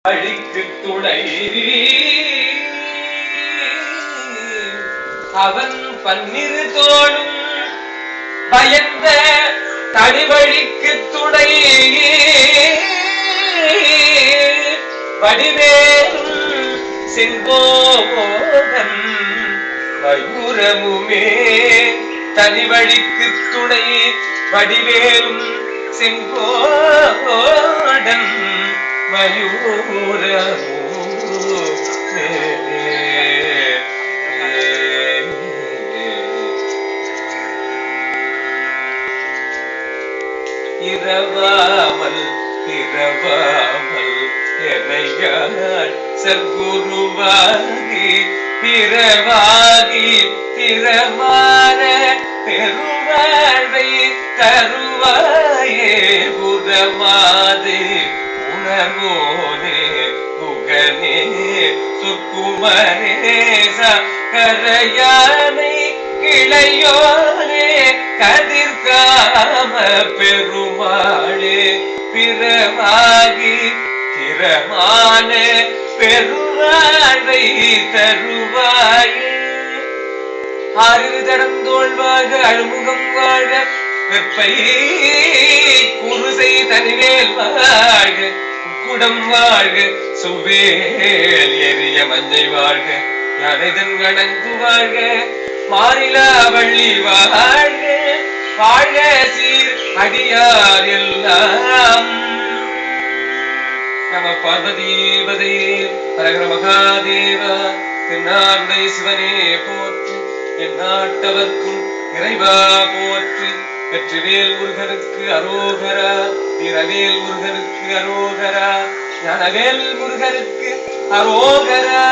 அழிக்கு துணை அவன் பன்னிரு தோளும் பயந்த தனிவழிக்கு துணை வடிவேலும் செங்கோடன் மயூரமுமே தனிவழிக்கு துணை வடிவேலும் செங்கோடன் மயூரமுமே இரவாமல் இரவாமல் எனையாள் சற்குருவாகி பிறவாகி திறமான பெருவாழ்வை தருவாயே புறமாதே உணர்வோனே புகனே சுக்குமரேச கரையானை கிளையோனே கதிர்காம பெருமாளே பிறவாகி திறமான பெருவாழ்வை தருவாயே ஆறு தடந்தோள் வாழ்க அழுமுகம் வாழ்க வெப்பை குருசை தனிவேல் வாழ்க குடம் வாழ்க சுவேல் எரிய மஞ்சை வாழ்க யானைதன் கணங்கு வாழ்க மாறிலா வள்ளி வாழ்க வாழ்க சீர் அடியார் எல்லாம் நம பார்வதீபதே ஹரஹர மகாதேவா தென்னாடுடைய சிவனே போற்றி என் நாட்டவர்க்கும் இறைவா போற்றி வெற்றிவேல் முருகனுக்கு அரோகரா வீரவேல் முருகனுக்கு அரோகரா ஞானவேல் முருகனுக்கு அரோகரா